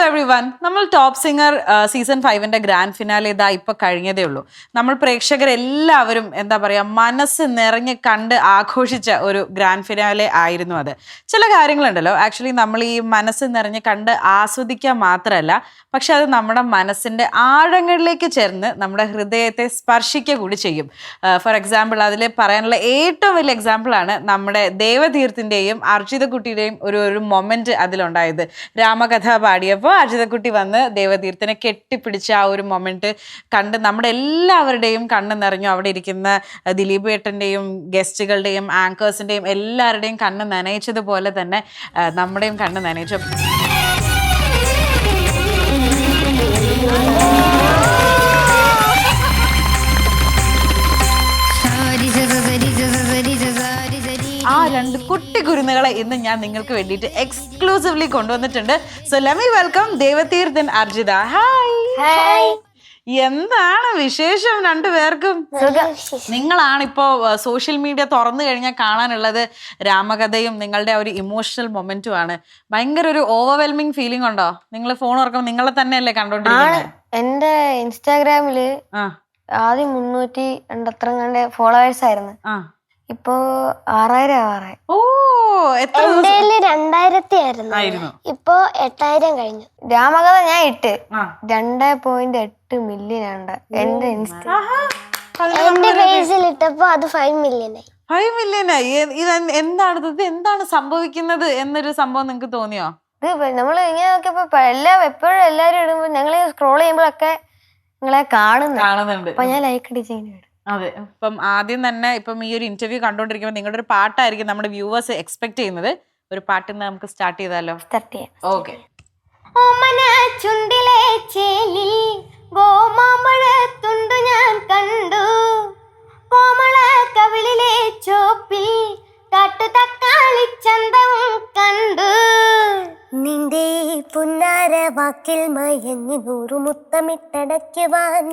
Everyone, നമ്മൾ top singer season 5ന്റെ grand finale ഇതാ ഇപ്പൊ കഴിഞ്ഞതേ ഉള്ളൂ. നമ്മൾ പ്രേക്ഷകരെല്ലാവരും എന്താ പറയാ മനസ്സ് നിറഞ്ഞ് കണ്ട് ആഘോഷിച്ച ഒരു ഗ്രാൻഡ് ഫിനാലെ ആയിരുന്നു അത്. ചില കാര്യങ്ങളുണ്ടല്ലോ, ആക്ച്വലി നമ്മൾ ഈ മനസ്സ് നിറഞ്ഞ് കണ്ട് ആസ്വദിക്കാൻ മാത്രമല്ല, പക്ഷെ അത് നമ്മുടെ മനസ്സിന്റെ ആഴങ്ങളിലേക്ക് ചേർന്ന് നമ്മുടെ ഹൃദയത്തെ സ്പർശിക്കുക കൂടി ചെയ്യും. ഫോർ എക്സാമ്പിൾ, അതിൽ പറയാനുള്ള ഏറ്റവും വലിയ എക്സാമ്പിളാണ് നമ്മുടെ ദേവതീർത്തിന്റെയും അർജിതക്കുട്ടിയുടെയും ഒരു മൊമെന്റ് അതിലുണ്ടായത്. രാമകഥ പാടിയപ്പോൾ അർജിതക്കുട്ടി വന്ന് ദേവതീർത്ഥനെ കെട്ടിപ്പിടിച്ച ആ ഒരു മൊമെന്റ് കണ്ട് നമ്മുടെ എല്ലാവരുടെയും കണ്ണ് നിറഞ്ഞു. അവിടെ ഇരിക്കുന്ന ദിലീപ് ഏട്ടൻ്റെയും ഗസ്റ്റുകളുടെയും ആങ്കേഴ്സിന്റെയും എല്ലാവരുടെയും കണ്ണ് നനയിച്ചതുപോലെ തന്നെ നമ്മുടെയും കണ്ണ് നനയിച്ചു. ആ രണ്ട് കുട്ടി കുരുന്നുകളെ ഇന്ന് ഞാൻ നിങ്ങൾക്ക് വേണ്ടിയിട്ട് എക്സ്ക്ലൂസീവ്ലി കൊണ്ടുവന്നിട്ടുണ്ട്. So let me welcome ദേവതീർഥൻ അർജിത. Hi, എന്താണ് വിശേഷം രണ്ടുപേർക്കും? നിങ്ങളാണ് ഇപ്പോ സോഷ്യൽ മീഡിയ തുറന്നു കഴിഞ്ഞാൽ കാണാനുള്ളത് രാമകഥയും നിങ്ങളുടെ ഒരു ഇമോഷണൽ മൊമെന്റും ആണ്. ഭയങ്കര ഒരു ഓവർവെൽമിംഗ് ഫീലിംഗ് ഉണ്ടോ? നിങ്ങൾ ഫോൺ തുറക്കുമ്പോൾ നിങ്ങളെ തന്നെയല്ലേ കണ്ടോണ്ടിരിക്കുന്നത്? എന്റെ ഇൻസ്റ്റാഗ്രാമില് ആദ്യം 380 ഫോളോവേഴ്സ് ആയിരുന്നു. ഇപ്പൊ 6000 ആവാറായി. ഓ, എന്റെ 2000 ആയിരുന്നു, ഇപ്പൊ 8000 കഴിഞ്ഞു. രാമകഥ ഞാൻ ഇട്ട് 2.8 മില്യൺ ഉണ്ട് എന്റെ ഇൻസ്റ്റാ. എന്റെ പേജിൽ ഇട്ടപ്പോ അത് 5 മില്യൺ ആയി. എന്താണ് സംഭവിക്കുന്നത് എന്നൊരു സംഭവം നിങ്ങക്ക് തോന്നിയോ? ഇത് നമ്മള് ഇങ്ങനെ നോക്കിയപ്പോ എപ്പോഴും എല്ലാരും ഇടുമ്പോ ഞങ്ങള് സ്ക്രോൾ ചെയ്യുമ്പോഴൊക്കെ നിങ്ങളെ കാണുന്നുണ്ട്. അപ്പൊ ഞാൻ ലൈക്ക് അടിച്ചു. അതെ, ഇപ്പം ആദ്യം തന്നെ ഇപ്പം ഈ ഒരു ഇന്റർവ്യൂ കണ്ടോണ്ടിരിക്കുമ്പോൾ നിങ്ങളുടെ ഒരു പാട്ടായിരിക്കും നമ്മുടെ വ്യൂവേഴ്സ് എക്സ്പെക്ട് ചെയ്യുന്നത്. ഒരു പാട്ട് നമുക്ക് സ്റ്റാർട്ട് ചെയ്താലോ? ഓക്കെ. ചുണ്ടിലെ ചേലിൽ ഗോമാമ്പഴത്തുണ്ടു ഞാൻ കണ്ടു, കോമള കവിളിലെ ചോപ്പിൽ കാട്ടു തക്കാളി ചന്തവും കണ്ടു, നിന്റെ പുന്നാര വാക്കിൽ മയങ്ങി 100 മുത്തമിട്ടടയ്ക്കുവാൻ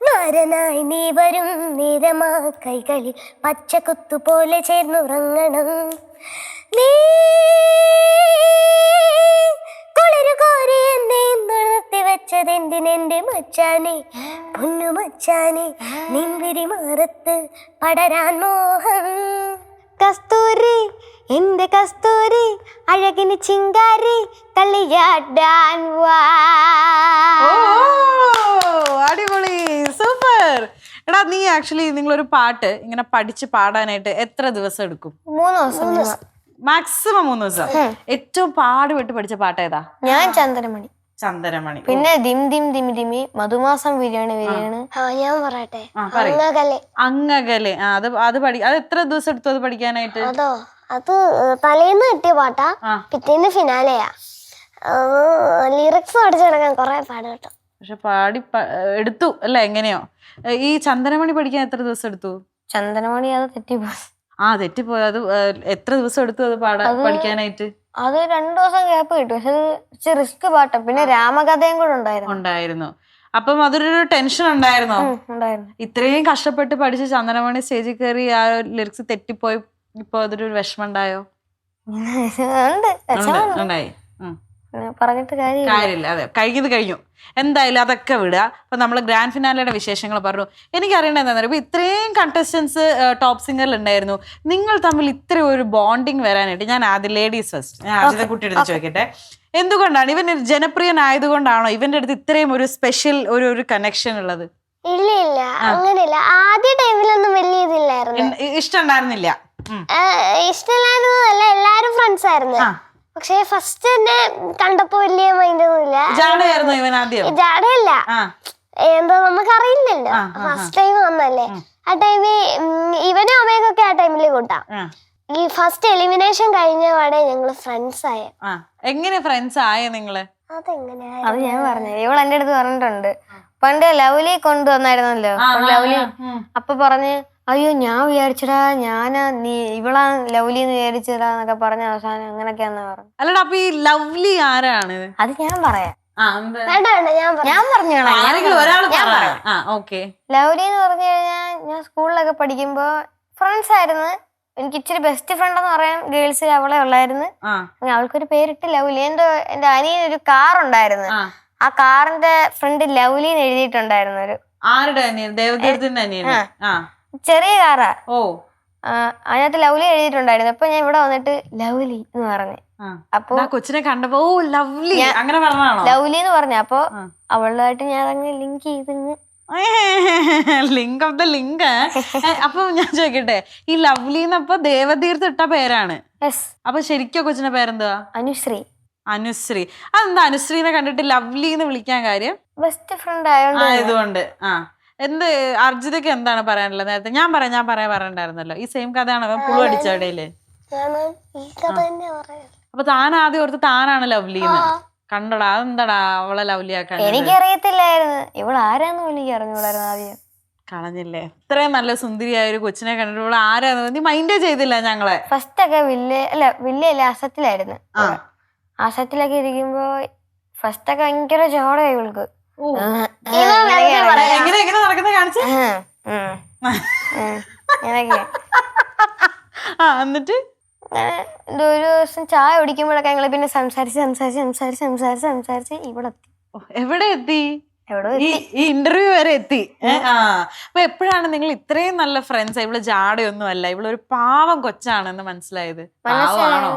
മാരനായി നീ വരും നേരമാ കൈകളിൽ പച്ചക്കുത്തുപോലെ ചേർന്നുറങ്ങണം, നീ കുളിരുകോരി എന്നെ നിർത്തി വെച്ചതെന്തിനെന്റെ മച്ചാനെ, പൊന്നു മച്ചാനെ, നിൻവിരി മാറത്ത് പടരാൻ മോഹം, കസ്തൂരി എന്റെ കസ്തൂരി അഴകിന് ചിങ്കാരി കളിയാടാൻ വാ. അടിപൊളി, സൂപ്പർ. എടാ, നീ ആക്ച്വലി നിങ്ങളൊരു പാട്ട് ഇങ്ങനെ പഠിച്ച് പാടാനായിട്ട് എത്ര ദിവസം എടുക്കും? 3 ദിവസം, മാക്സിമം 3 ദിവസം. ഏറ്റവും പാടുപെട്ട് പഠിച്ച പാട്ട് ഏതാ? ഞാൻ ചന്ദനമണി. പിന്നെ ദിം ദിം ദിമി ദിമി, മധുമാസം ബിരിയാണി ബിരിയാണി. ഞാൻ പറയട്ടെ, അങ്ങകലെ. അത് എത്ര ദിവസം എടുത്തു അത് പഠിക്കാനായിട്ട്? അത് തലേന്ന് കിട്ടിയ പാട്ടാ, പിറ്റേന്ന് ഫിനാലെയാ. ലിറിക്സ് പഠിച്ചെടുക്കാൻ കൊറേ പാട് കേട്ടോ. പക്ഷെ പാടി എടുത്തു അല്ല? എങ്ങനെയോ? ഈ ചന്ദനമണി പഠിക്കാൻ എത്ര ദിവസം എടുത്തു? ചന്ദനമണി അത് തെറ്റിപ്പോയി. അത് എത്ര ദിവസം എടുത്തു അത് പഠിക്കാനായിട്ട്? അത് 2 ദിവസം ഗ്യാപ്പ് കിട്ടും. പക്ഷെ റിസ്ക് പാട്ട. പിന്നെ രാമകഥയും കൂടെ ഉണ്ടായിരുന്നു. അപ്പം അതൊരു ടെൻഷൻ ഉണ്ടായിരുന്നോ? ഇത്രയും കഷ്ടപ്പെട്ട് പഠിച്ച് ചന്ദനമണി സ്റ്റേജിൽ കയറി ആ ലിറിക്സ് തെറ്റിപ്പോയി, ഇപ്പൊ അതൊരു വിഷമം ഉണ്ടായോ? ഉണ്ടായി. പറഞ്ഞിട്ട് കാര്യമില്ല. അതെ, കഴിഞ്ഞു. എന്തായാലും അതൊക്കെ വിടുക. അപ്പൊ നമ്മള് ഗ്രാൻഡ് ഫിനാലയുടെ വിശേഷങ്ങൾ പറഞ്ഞു. എനിക്കറിയേണ്ടത് എന്താ, ഇപ്പൊ ഇത്രയും കണ്ടസ്റ്റൻസ് ടോപ്പ് സിംഗറിൽ ഉണ്ടായിരുന്നു, നിങ്ങൾ തമ്മിൽ ഇത്ര ഒരു ബോണ്ടിങ് വരാനായിട്ട് ഞാൻ ആദ്യം ലേഡീസ് ഫസ്റ്റ്, ഞാൻ അർജിതക്കുട്ടി എടുത്ത് ചോദിക്കട്ടെ, എന്തുകൊണ്ടാണ്? ഇവൻ ജനപ്രിയനായതുകൊണ്ടാണോ ഇവന്റെ അടുത്ത് ഇത്രയും ഒരു സ്പെഷ്യൽ ഒരു കണക്ഷൻ ഉള്ളത്? ഇല്ല, അങ്ങനെയല്ല. ആദ്യ ടൈമിലൊന്നും വലിയ ഇതില്ലായിരുന്നു, ഇഷ്ടമുണ്ടായിരുന്നില്ല. ഇഷ്ടമില്ലായിരുന്നല്ല, എല്ലാരും ഫ്രണ്ട്സ് ആയിരുന്നു. പക്ഷെ ഫസ്റ്റ് തന്നെ കണ്ടപ്പോ വലിയ മൈൻഡ് ഒന്നുമില്ല. ജാടയല്ല, എന്തോ നമുക്കറിയില്ലല്ലോ, ഫസ്റ്റ് ടൈം വന്നല്ലേ. ആ ടൈമിൽ ഇവനും അമ്മയൊക്കെ ആ ടൈമില് കൂട്ടാം. ഈ ഫസ്റ്റ് എലിമിനേഷൻ കഴിഞ്ഞ പാടെ ഞങ്ങള് ഫ്രണ്ട്സ് ആയ. എങ്ങനെ ഫ്രണ്ട്സ് ആയ നിങ്ങള്? അത് ഞാൻ പറഞ്ഞു, ഇവൾ എന്റെ അടുത്ത് പറഞ്ഞിട്ടുണ്ട്. പണ്ട് ലവ്ലി കൊണ്ടുവന്നായിരുന്നല്ലോ ലവ്ലി. അപ്പൊ പറഞ്ഞ്, അയ്യോ ഞാൻ വിചാരിച്ചടാ ഇവളാ ലവ്ലി എന്ന് വിചാരിച്ചടാന്നൊക്കെ പറഞ്ഞ അവസാനം അങ്ങനൊക്കെയാന്ന് പറഞ്ഞു. അല്ലടാ, അപ്പൊ ഈ ലവ്ലി ആരാണ്? അത് ഞാൻ പറയാം. ലവ്ലി എന്ന് പറഞ്ഞു കഴിഞ്ഞാൽ ഞാൻ സ്കൂളിലൊക്കെ പഠിക്കുമ്പോ ഫ്രണ്ട്സ് ആയിരുന്നു. എനിക്ക് ഇച്ചിരി ബെസ്റ്റ് ഫ്രണ്ട് എന്ന് പറയാൻ ഗേൾസിൽ അവളെ ഉള്ളായിരുന്നു. അവൾക്കൊരു പേരിട്ട് ലവ്ലി. എന്റെ അനിയനൊരു കാർ ഉണ്ടായിരുന്നു. ആ കാറിന്റെ ഫ്രണ്ട് ലവ്ലി എന്ന് എഴുതിയിട്ടുണ്ടായിരുന്നു. ഒരു ചെറിയ കാറാ. അതിനകത്ത് ലവ്ലി എഴുതിയിട്ടുണ്ടായിരുന്നു. അപ്പൊ ഞാൻ ഇവിടെ വന്നിട്ട് ലവ്ലി എന്ന് പറഞ്ഞു. അപ്പൊ കൊച്ചിനെ കണ്ടപ്പോ ലവ്ലി അങ്ങനെ പറഞ്ഞാണോ ലവ്ലി എന്ന് പറഞ്ഞു. അപ്പൊ അവളുമായിട്ട് ഞാൻ അതങ്ങ് ലിങ്ക് ചെയ്തിങ്ങ് ലിങ്ക് ഓഫ് ദ ലിങ്ക്. അപ്പൊ ഞാൻ ചോദിക്കട്ടെ, ഈ ലവ്ലി എന്നപ്പോ ദേവതീർത്ത് ഇട്ട പേരാണ്. അപ്പൊ ശരിക്കും കൊച്ചിന്റെ പേരെന്തുവാ? അനുശ്രീ. അനുശ്രീ. അതെന്താ അനുശ്രീനെ കണ്ടിട്ട് ലവ്ലി എന്ന് വിളിക്കാൻ കാര്യം? ബെസ്റ്റ് ഫ്രണ്ട് ആയതുകൊണ്ട്. എന്ത് അർജിതയ്ക്ക് എന്താണ് പറയാനുള്ളത്? നേരത്തെ ഞാൻ പറയണ്ടായിരുന്നല്ലോ, ഈ സെയിം കഥയാണ് അവൻ പുളു അടിച്ച ഇടയില്. അപ്പൊ താൻ ആദ്യം ഓർത്ത് താനാണ് ലവ്ലി എന്ന് കണ്ടോടാ. അതെന്താടാ അവളെ ലവ്ലി ആക്കാൻ? എനിക്കറിയത്തില്ലായിരുന്നു ഇവൾ ആരാന്ന് പോലും എനിക്ക് അറിഞ്ഞൂടായിരുന്നു ആദ്യം. കളഞ്ഞില്ലേ? ഇത്രയും നല്ല സുന്ദരിയായ ഒരു കൊച്ചിനെ കണ്ടിട്ട് ഇവള് ആരാന്ന് നീ മൈൻഡേ ചെയ്തില്ല ഞങ്ങളെ. ഫസ്റ്റ് ഒക്കെ വില്ലയല്ല അസത്തിലായിരുന്നു. അസത്തിലൊക്കെ ഇരിക്കുമ്പോ ഫസ്റ്റ് ഒക്കെ ഭയങ്കര ചോടയായി ഇവൾക്ക്. എങ്ങനെ നടക്കുന്ന കാണിച്ചു. എന്നിട്ട് ഒരു ദിവസം ചായ കുടിക്കുമ്പോഴൊക്കെ ഞങ്ങള് പിന്നെ സംസാരിച്ച് ഇവിടെ എത്തി. എവിടെ എത്തി? ഈ ഇന്റർവ്യൂ വരെ എത്തി. അപ്പൊ എപ്പോഴാണ് നിങ്ങൾ ഇത്രയും നല്ല ഫ്രണ്ട്സ്? ഇവള് ജാടയൊന്നും അല്ല, ഇവളൊരു പാവം കൊച്ചാണെന്ന് മനസ്സിലായത്? പാവമാണോ?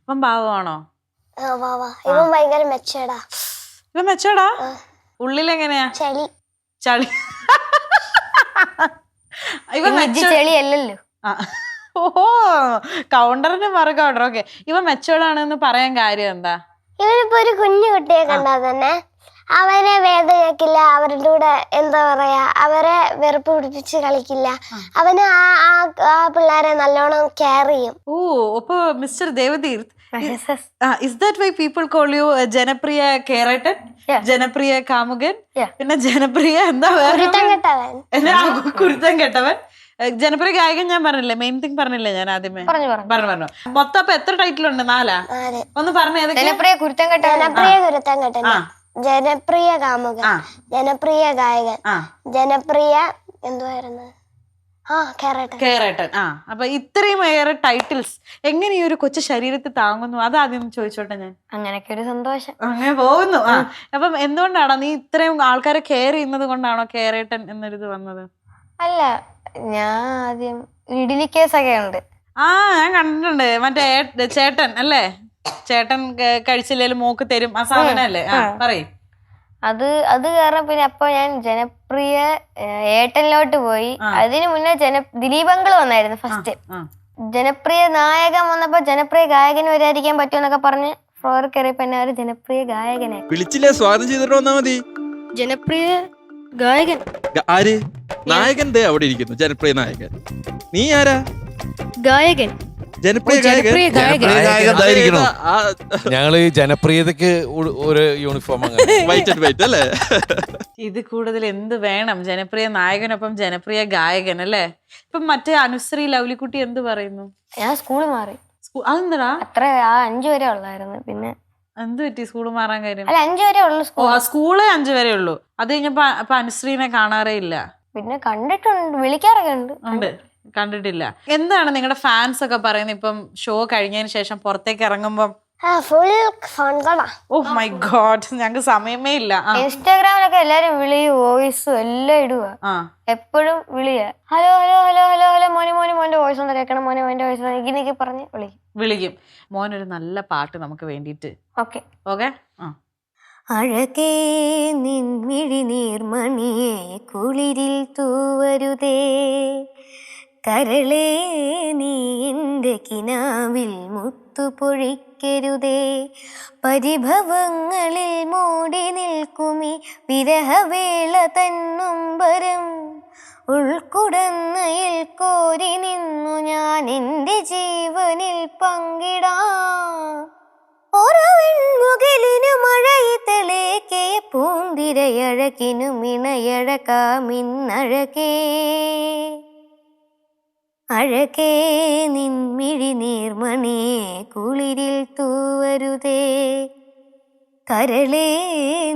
ഇപ്പം പാവമാണോ? ഇവൻ മെച്ചോടാ? ഉള്ളിലെങ്ങനെയാ? ചളി. ഇവൻ ചെളിയല്ലല്ലോ. ഓഹോ, കൗണ്ടറിന് മറു കൗണ്ടർ. ഓക്കെ, ഇവ മെച്ചോർഡാണെന്ന് പറയാൻ കാര്യം എന്താ? ഇവനിപ്പോ ഒരു കുഞ്ഞു കുട്ടിയെ കണ്ടാൽ തന്നെ അവനെ വേദനയാക്കില്ല, അവരുടെ കൂടെ എന്താ പറയാ അവരെ വെറുപ്പ് പിടിപ്പിച്ച് കളിക്കില്ല. അവന് ആ പിള്ളേരെ നല്ലോണം കെയർ ചെയ്യും. ഓ, അപ്പൊ mister Devatheerth, is that why people call you ജനപ്രിയ കേരട്ടൻ, ജനപ്രിയ കാമുകൻ, പിന്നെ ജനപ്രിയ എന്താ കുരുത്തം കെട്ടവൻ, ജനപ്രിയ ഗായകൻ? ഞാൻ പറഞ്ഞില്ലേ, മെയിൻ തിങ് പറഞ്ഞില്ലേ ഞാൻ ആദ്യമേ? പറഞ്ഞു. മൊത്തം അപ്പൊ എത്ര ടൈറ്റിൽ ഉണ്ട്? 4? ഒന്ന് പറഞ്ഞു. ജനപ്രിയ കുരുത്തം കെട്ടവൻ, ജനപ്രിയ കാമുകൻ, ജനപ്രിയ ഗായകൻ, ജനപ്രിയ എന്തുവായിരുന്നു കേരട്ടൻ. അപ്പൊ ഇത്രയും ഏറെ ടൈറ്റിൽസ് എങ്ങനെ ഈ ഒരു കൊച്ചു ശരീരത്തിൽ താങ്ങുന്നു? അതാദ്യം ചോദിച്ചോട്ടെ ഞാൻ. അങ്ങനെയൊക്കെ ഒരു സന്തോഷം. അങ്ങനെ പോകുന്നു. അപ്പം എന്തുകൊണ്ടാണോ നീ ഇത്രയും ആൾക്കാരെ കെയർ ചെയ്യുന്നത് കൊണ്ടാണോ കേരട്ടൻ എന്നൊരിത് വന്നത്? അല്ല, ഞാൻ ആദ്യം ഇഡലി കേസൊക്കെ ഉണ്ട്. ഞാൻ കണ്ടിട്ടുണ്ട്. മറ്റേ ചേട്ടൻ അല്ലേ? ചേട്ടൻ കഴിച്ചില്ലേലും മോക്ക് തരും ആ സാധനല്ലേ? പറയും. അത് കാരണം പിന്നെ അപ്പൊ ഞാൻ ജനപ്രിയ ഏട്ടനിലോട്ട് പോയി. അതിനു മുന്നേ ദിലീപങ്കൾ വന്നായിരുന്നു ഫസ്റ്റ്. ജനപ്രിയ നായകൻ വന്നപ്പോ ജനപ്രിയ ഗായകന് വരാതിരിക്കാൻ പറ്റുമെന്നൊക്കെ പറഞ്ഞ് ഫ്ലോറിൽ കയറിയപ്പോ എന്നെ ഒരു ജനപ്രിയ ഗായകനെ വിളിച്ചില്ലേ? സ്വാഗതം ചെയ്തിട്ട് വന്നാ മതി. ജനപ്രിയ ഗായകൻ ആര്? നായകൻ അവിടെ ഇരിക്കുന്നു. ജനപ്രിയ നായകൻ. നീ ആരാ? ഗായകൻ. ഞങ്ങള് ജനപ്രിയതക്ക് ഒരു യൂണിഫോം അല്ലേ? ഇത് കൂടുതൽ എന്ത് വേണം? ജനപ്രിയ നായകനൊപ്പം ജനപ്രിയ ഗായകൻ അല്ലേ? ഇപ്പം മറ്റേ അനുശ്രീ ലവ്ലിക്കുട്ടി എന്ത് പറയുന്നു? ഞാൻ സ്കൂളിൽ മാറി. അതെന്താ? അത്ര 5 വരെ ഉള്ളായിരുന്നു. പിന്നെ എന്ത് പറ്റി സ്കൂള് മാറാൻ കാര്യം? അല്ല, 5 വരെ ഉള്ളു. സ്കൂള് 5 വരെ ഉള്ളൂ. അത് കഴിഞ്ഞപ്പോ അനുശ്രീനെ കാണാറേ ഇല്ല. പിന്നെ കണ്ടിട്ടുണ്ട്, വിളിക്കാറൊക്കെ ഉണ്ട്. കണ്ടിട്ടില്ല. എന്താണ് നിങ്ങളുടെ ഫാൻസ് ഒക്കെ പറയുന്നത് ഇപ്പം ഷോ കഴിഞ്ഞതിന് ശേഷം പുറത്തേക്ക് ഇറങ്ങുമ്പം? ഓ മൈ ഗോഡ്, ഞങ്ങക്ക് സമയമേ ഇല്ല. ഇൻസ്റ്റാഗ്രാമിലൊക്കെ എല്ലാരും വിളിയും വോയിസും എല്ലാം ഇടുക. എപ്പോഴും വിളിയാ. Hello hello hello hello hello മോന്റെ വോയിസ് ഒന്ന് കേൾക്കണം, മോന്റെ വോയിസ് ഇങ്ങനെയൊക്കെ പറഞ്ഞ് വിളിക്കും. മോനൊരു നല്ല പാട്ട് നമുക്ക് വേണ്ടിട്ട്. ഓക്കെ. അഴകേ നിൻമിഴി നീർമണിയെ കുളിരിൽ തൂവരുതേ, കരളേ നീ എൻ്റെ കിനാവിൽ മുത്തുപൊഴിക്കരുതേ, പരിഭവങ്ങളിൽ മൂടി നിൽക്കുമി വിരഹവേള തന്നുംബരം, ഉൾക്കുടന്നയിൽ കോരി നിന്നു ഞാൻ എൻ്റെ ജീവനിൽ പങ്കിടാം. ഒരവൻമുകിലിനു മഴയിത്തലേക്കേ പൂന്തിരയഴകിനു മിണയഴകാമിന്നഴകേ, അഴകേ നിൻമിഴി നീർമണിയെ കുളിരിൽ തൂവരുതേ, കരളേ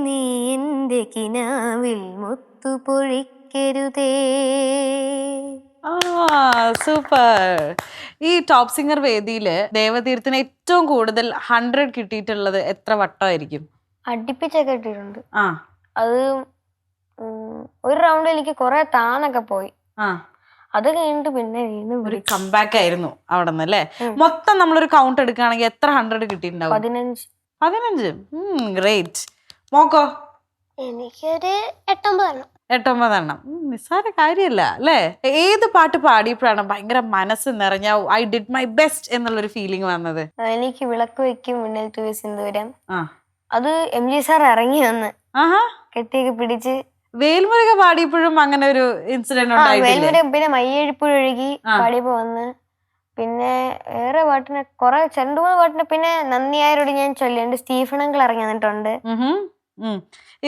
നീ എൻ്റെ കിനാവിൽ മുത്തുപൊഴിക്കരുതേ. സൂപ്പർ. ഈ ടോപ്പ് സിംഗർ വേദിയില് ദേവതീർത്ഥത്തിന് ഏറ്റവും കൂടുതൽ 100 കിട്ടിയിട്ടുള്ളത് എത്ര വട്ടമായിരിക്കും? അടുപ്പിച്ചൊക്കെ ഇട്ടിട്ടുണ്ട്. ആ അത് ഒരു റൗണ്ട് എനിക്ക് കുറെ താന്നൊക്കെ പോയി. ആ അത് കഴിഞ്ഞിട്ട് പിന്നെ വീണ്ടും ഒരു കംബാക്ക് ആയിരുന്നു അവിടെ നിന്ന് അല്ലേ? മൊത്തം നമ്മളൊരു കൗണ്ട് എടുക്കുകയാണെങ്കിൽ എത്ര 100 കിട്ടിയിട്ടുണ്ടാവും? 15. 15. ഗ്രേറ്റ്. മോക്കോ? എനിക്കൊരു 8-9 8-9 നിസ്സാര കാര്യല്ല അല്ലേ? ഏത് പാട്ട് പാടിയപ്പോഴാണ് ഭയങ്കര മനസ്സ് നിറഞ്ഞ ഐ ഡിഡ് മൈ ബെസ്റ്റ് എന്നുള്ളൊരു ഫീലിംഗ് വന്നത്? എനിക്ക് വിളക്ക് വെക്കും മുന്നിൽ തൂവി സിന്ദൂരം. ആ അത് MG സാർ ഇറങ്ങി വന്ന് ആഹാ. കെട്ടിയൊക്കെ പിടിച്ച്. വേൽമുരുക പാടിയപ്പോഴും അങ്ങനെ ഒരു ഇൻസിഡന്റ് ഉണ്ടായിട്ടില്ലേ? വേൽമുരുകൻ പിന്നെ മയ്യഴിപ്പുഴൊഴുകി പാടിയപ്പോ വന്ന്. പിന്നെ വേറെ പാട്ടിനെ കുറെ 2-3 പാട്ടിനെ പിന്നെ നന്ദിയാരോട് ഞാൻ ചൊല്ലിയുണ്ട്. സ്റ്റീഫൻ അങ്കിൾ ഇറങ്ങി വന്നിട്ടുണ്ട്.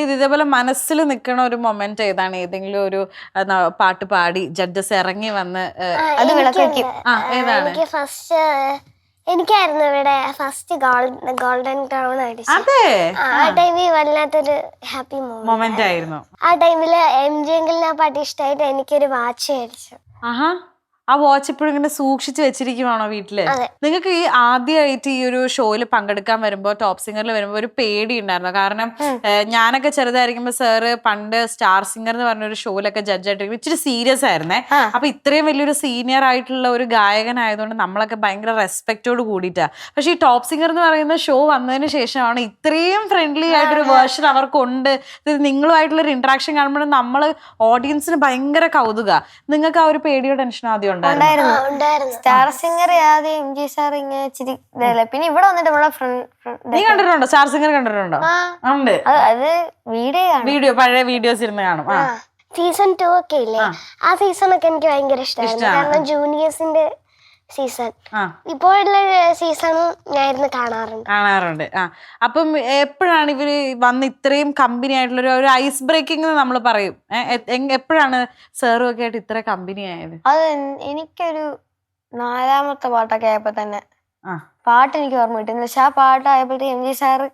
ഇതേപോലെ മനസ്സിൽ നിൽക്കണ ഒരു മൊമെന്റ് ഏതാണ്? ഏതെങ്കിലും ഒരു പാട്ട് പാടി ജഡ്ജസ് ഇറങ്ങി വന്ന് അത് വിളക്ക് വെക്കും. ഏതാണ്? എനിക്ക് ഫസ്റ്റ് എനിക്കായിരുന്നു ഇവിടെ ഫസ്റ്റ് ഗോൾഡൻ ക്രൗൺ അടിച്ചു. അതെ, ആ ടൈമിൽ വല്ലാത്തൊരു ഹാപ്പി മൊമെന്റ് ആയിരുന്നു. ആ ടൈമില് MG അങ്കിളിനെ ആ പാട്ട് ഇഷ്ടമായിട്ട് എനിക്കൊരു വാച്ച് മേടിച്ചു. ആഹാ. ആ വാച്ച് ഇപ്പോഴും ഇങ്ങനെ സൂക്ഷിച്ചു വെച്ചിരിക്കുവാണോ വീട്ടില്? നിങ്ങൾക്ക് ഈ ആദ്യമായിട്ട് ഈ ഒരു ഷോയിൽ പങ്കെടുക്കാൻ വരുമ്പോ, ടോപ്പ് സിംഗറിൽ വരുമ്പോ ഒരു പേടി ഉണ്ടായിരുന്നു? കാരണം ഞാനൊക്കെ ചെറുതായിരിക്കുമ്പോ സാറ് പണ്ട് സ്റ്റാർ സിംഗർ എന്ന് പറഞ്ഞ ഒരു ഷോയിലൊക്കെ ജഡ്ജായിട്ട് ഇച്ചിരി സീരിയസ് ആയിരുന്നേ. അപ്പൊ ഇത്രയും വലിയൊരു സീനിയർ ആയിട്ടുള്ള ഒരു ഗായകനായതുകൊണ്ട് നമ്മളൊക്കെ ഭയങ്കര റെസ്പെക്റ്റോട് കൂടിയിട്ടാ. പക്ഷെ ഈ ടോപ്പ് സിംഗർ എന്ന് പറയുന്ന ഷോ വന്നതിന് ശേഷമാണ് ഇത്രയും ഫ്രണ്ട്ലി ആയിട്ടൊരു വേർഷൻ അവർക്കുണ്ട്. നിങ്ങളുമായിട്ടുള്ള ഒരു ഇന്ററാക്ഷൻ കാണുമ്പോൾ നമ്മള് ഓഡിയൻസിന് ഭയങ്കര കൗതുക. നിങ്ങൾക്ക് ആ ഒരു പേടിയോ ടെൻഷനോ ആദ്യം ഉണ്ടായിരുന്നു. സ്റ്റാർ സിംഗർ ആദ്യം MG സാർ ഇങ്ങനെ ഇച്ചിരി ഇതല്ലേ. പിന്നെ ഇവിടെ വന്നിട്ട് നമ്മളെ നീ കണ്ടിട്ടുണ്ടോ? സ്റ്റാർ സിംഗർ കണ്ടിട്ടുണ്ടോ? ഉണ്ട്. അത് വീഡിയോ പഴയ വീഡിയോസ് ഇരുന്ന് കാണും. സീസൺ 2 ഒക്കെ ഇല്ലേ, ആ സീസൺ ഒക്കെ എനിക്ക് ഭയങ്കര ഇഷ്ടമായിരുന്നു. കാരണം ജൂനിയേഴ്സിന്റെ സീസൺ ഇപ്പോഴുള്ള സീസണും ഞാൻ ഇരുന്ന് കാണാറുണ്ട്. അപ്പം എപ്പോഴാണ് ഇവര് വന്ന് ഇത്രയും കമ്പനി ആയിട്ടുള്ള ഒരു ഐസ് ബ്രേക്കിംഗ് നമ്മൾ പറയും, എപ്പോഴാണ് സാറും ഒക്കെ ആയിട്ട് ഇത്ര കമ്പനി ആയത്? അത് എനിക്കൊരു 4ാമത്തെ പാട്ടൊക്കെ ആയപ്പോ തന്നെ പാട്ട് എനിക്ക് ഓർമ്മ കിട്ടുന്നില്ല. പക്ഷെ ആ പാട്ടായപ്പോഴത്തേക്ക് MG സാറ്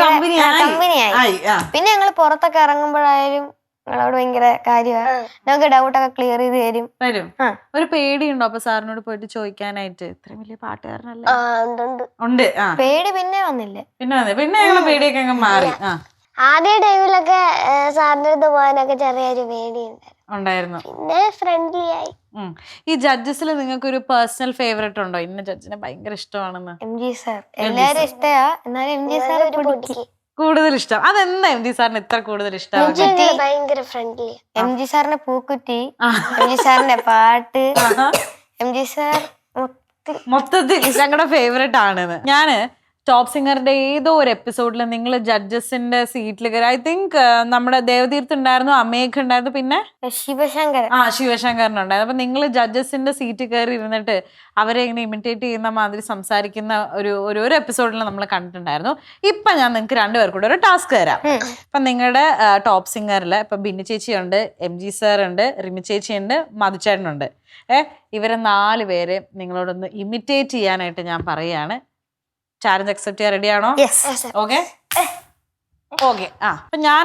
കമ്പനിയായി. പിന്നെ ഞങ്ങള് പുറത്തൊക്കെ ഇറങ്ങുമ്പോഴായാലും ഞങ്ങളോട് ഭയങ്കര കാര്യമാണ്. നമുക്ക് ഡൗട്ടൊക്കെ ക്ലിയർ ചെയ്ത് തരും. ഒരു പേടിയുണ്ടോ അപ്പൊ സാറിനോട് പോയിട്ട് ചോദിക്കാനായിട്ട്? ഇത്രയും വലിയ പാട്ടുകാരനല്ലേ? ഉണ്ട്. പേടി പിന്നെ വന്നില്ലേ? പിന്നെ ഞങ്ങളെ പേടിയൊക്കെ അങ്ങ് മാറി. ആദ്യ ടൈമിലൊക്കെ സാറിന്റെ അടുത്ത് പോകാനൊക്കെ ചെറിയൊരു പേടി ഉണ്ടായിരുന്നു. പിന്നെ ഫ്രണ്ട്ലി ആയി. ഈ ജഡ്ജസിൽ നിങ്ങൾക്ക് ഒരു പേഴ്സണൽ ഫേവറേറ്റ് ഉണ്ടോ? ഇന്ന ജഡ്ജിനെ ഭയങ്കര ഇഷ്ടമാണെന്ന്? MG സാർ എല്ലാരും ഇഷ്ടമാ. എന്നാലും MG സാർ കൂടുതൽ ഇഷ്ടം അതെന്താ? MG സാറിന് ഇത്ര കൂടുതൽ ഇഷ്ടം? ഭയങ്കര ഫ്രണ്ട്ലി. MG സാറിന്റെ പൂക്കുറ്റി, MG സാറിന്റെ പാട്ട്, MG സാർ മൊത്തത്തിൽ ഞങ്ങളുടെ ഫേവറേറ്റ് ആണെന്ന്. ഞാന് ടോപ്പ് സിംഗറിന്റെ ഏതോ ഒരു എപ്പിസോഡിൽ നിങ്ങൾ ജഡ്ജസിന്റെ സീറ്റിൽ കയറി. ഐ തിങ്ക് നമ്മുടെ ദേവതീർത്ത് ഉണ്ടായിരുന്നു, അമേഘ് ഉണ്ടായിരുന്നു, പിന്നെ ശിവശങ്കരനുണ്ടായിരുന്നു. അപ്പൊ നിങ്ങൾ ജഡ്ജസിന്റെ സീറ്റിൽ കയറി ഇരുന്നിട്ട് അവരെ ഇങ്ങനെ ഇമിറ്റേറ്റ് ചെയ്യുന്ന മാതിരി സംസാരിക്കുന്ന ഒരു എപ്പിസോഡിൽ നമ്മൾ കണ്ടിട്ടുണ്ടായിരുന്നു. ഇപ്പൊ ഞാൻ നിങ്ങൾക്ക് 2 പേർക്കൂടെ ഒരു ടാസ്ക് തരാം. ഇപ്പൊ നിങ്ങളുടെ ടോപ്പ് സിംഗറിൽ ഇപ്പൊ ബിന്നി ചേച്ചിയുണ്ട്, MG സാർ ഉണ്ട്, റിമി ചേച്ചിയുണ്ട്, മധുചേട്ടനുണ്ട്. ഇവരെ 4 പേരെ നിങ്ങളോടൊന്ന് ഇമിറ്റേറ്റ് ചെയ്യാനായിട്ട് ഞാൻ പറയാണ്. ചാലഞ്ച് അക്സെപ്റ്റ് ചെയ്യാൻ റെഡിയാണോ? ഓക്കെ. അപ്പൊ ഞാൻ